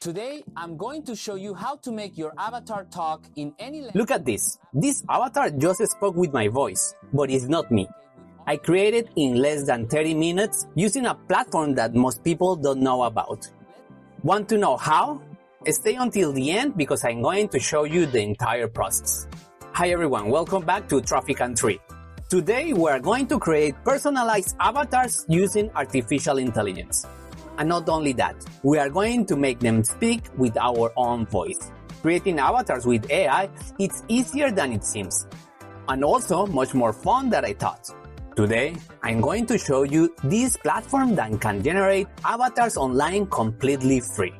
Today, I'm going to show you how to make your avatar talk in any language. Look at this. This avatar just spoke with my voice, but it's not me. I created in less than 30 minutes using a platform that most people don't know about. Want to know how? Stay until the end because I'm going to show you the entire process. Hi everyone, welcome back to Traffic and Tree. Today we are going to create personalized avatars using artificial intelligence. And not only that, we are going to make them speak with our own voice. Creating avatars with AI, it's easier than it seems. And also much more fun than I thought. Today, I'm going to show you this platform that can generate avatars online completely free.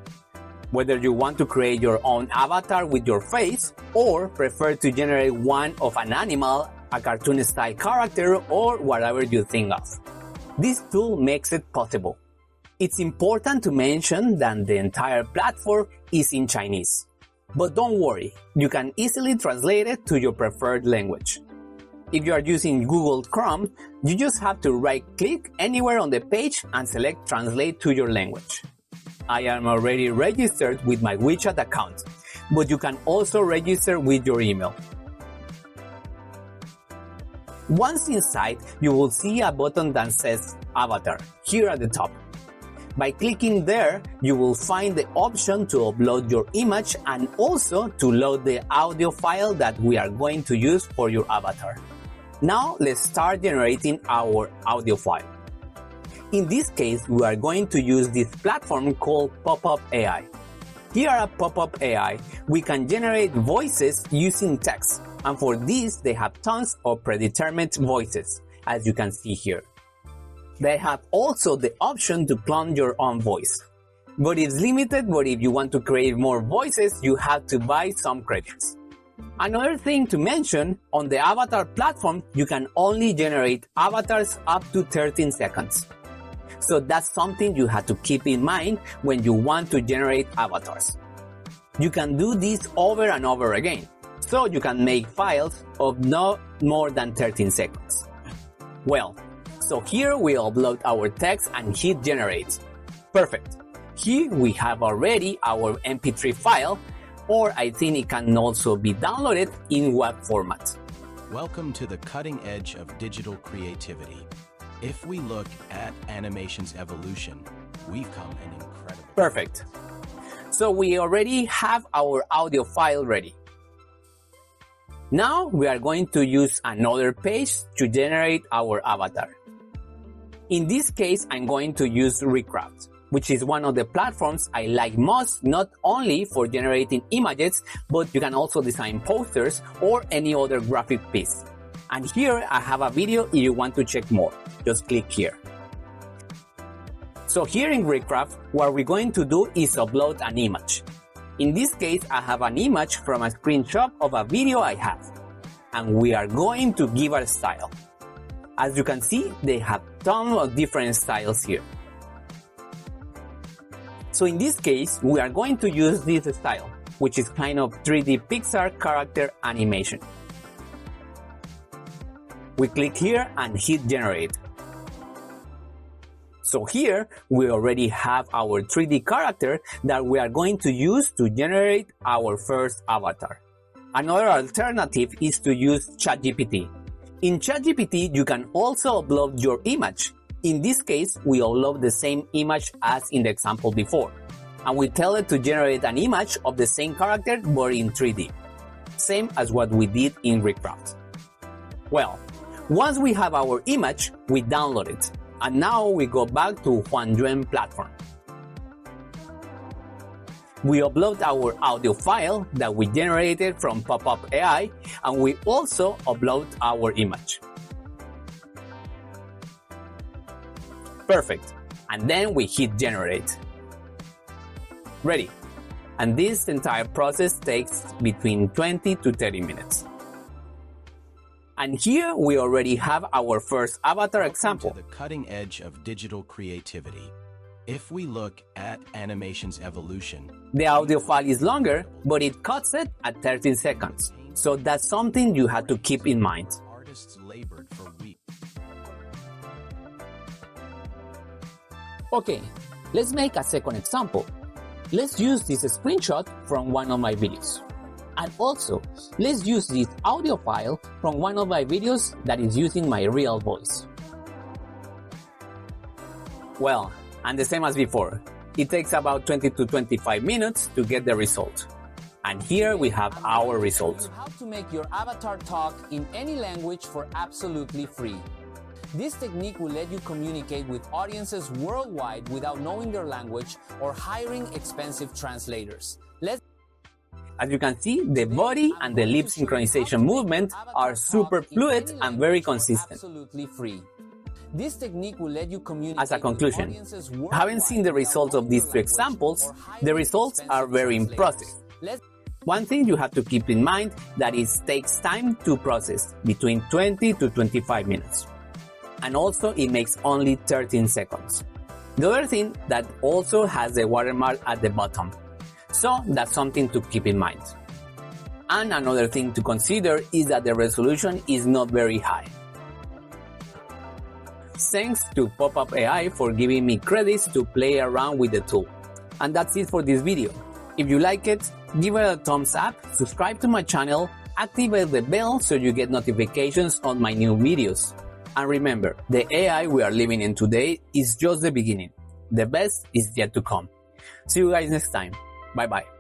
Whether you want to create your own avatar with your face, or prefer to generate one of an animal, a cartoon-style character, or whatever you think of. This tool makes it possible. It's important to mention that the entire platform is in Chinese. But don't worry, you can easily translate it to your preferred language. If you are using Google Chrome, you just have to right-click anywhere on the page and select Translate to your language. I am already registered with my WeChat account, but you can also register with your email. Once inside, you will see a button that says Avatar here at the top. By clicking there, you will find the option to upload your image and also to load the audio file that we are going to use for your avatar. Now let's start generating our audio file. In this case, we are going to use this platform called ComfyUI. Here at ComfyUI, we can generate voices using text, and for this they have tons of predetermined voices, as you can see here. They have also the option to clone your own voice. But it's limited, but if you want to create more voices, you have to buy some credits. Another thing to mention, on the avatar platform, you can only generate avatars up to 13 seconds. So that's something you have to keep in mind when you want to generate avatars. You can do this over and over again, so you can make files of no more than 13 seconds. Well, so here we upload our text and hit generate. Perfect. Here we have already our MP3 file, or I think it can also be downloaded in web format. Welcome to the cutting edge of digital creativity. If we look at animation's evolution, we've come an incredible... Perfect. So we already have our audio file ready. Now we are going to use another page to generate our avatar. In this case, I'm going to use Recraft, which is one of the platforms I like most, not only for generating images, but you can also design posters or any other graphic piece. And here I have a video if you want to check more. Just click here. So here in Recraft, what we're going to do is upload an image. In this case, I have an image from a screenshot of a video I have. And we are going to give it a style. As you can see, they have tons of different styles here. So in this case, we are going to use this style, which is kind of 3D Pixar character animation. We click here and hit generate. So here, we already have our 3D character that we are going to use to generate our first avatar. Another alternative is to use ChatGPT. In ChatGPT, you can also upload your image. In this case, we upload the same image as in the example before. And we tell it to generate an image of the same character but in 3D. Same as what we did in Recraft. Well, once we have our image, we download it. And now we go back to Huanyuan platform. We upload our audio file that we generated from ComfyUI, and we also upload our image. Perfect. And then we hit generate. Ready. And this entire process takes between 20 to 30 minutes. And here we already have our first avatar example. To the cutting edge of digital creativity. If we look at animation's evolution, the audio file is longer, but it cuts it at 13 seconds. So that's something you have to keep in mind. Artists labored for weeks. Okay, let's make a second example. let's use this screenshot from one of my videos. And also, let's use this audio file from one of my videos that is using my real voice. Well, and the same as before, it takes about 20 to 25 minutes to get the result. And here we have our result. How to make your avatar talk in any language for absolutely free. This technique will let you communicate with audiences worldwide without knowing their language or hiring expensive translators. As you can see, the body and the lip synchronization movement are super fluid and very consistent. Absolutely free. This technique will let you communicate. As a conclusion, having seen the results of these two examples, the results are very impressive. One thing you have to keep in mind that it takes time to process, between 20 to 25 minutes. And also it makes only 13 seconds. The other thing that also has the watermark at the bottom. So that's something to keep in mind. And another thing to consider is that the resolution is not very high. Thanks to ComfyUI for giving me credits to play around with the tool. And that's it for this video. If you like it, give it a thumbs up, subscribe to my channel, activate the bell so you get notifications on my new videos. And remember, the AI we are living in today is just the beginning. The best is yet to come. See you guys next time. Bye bye.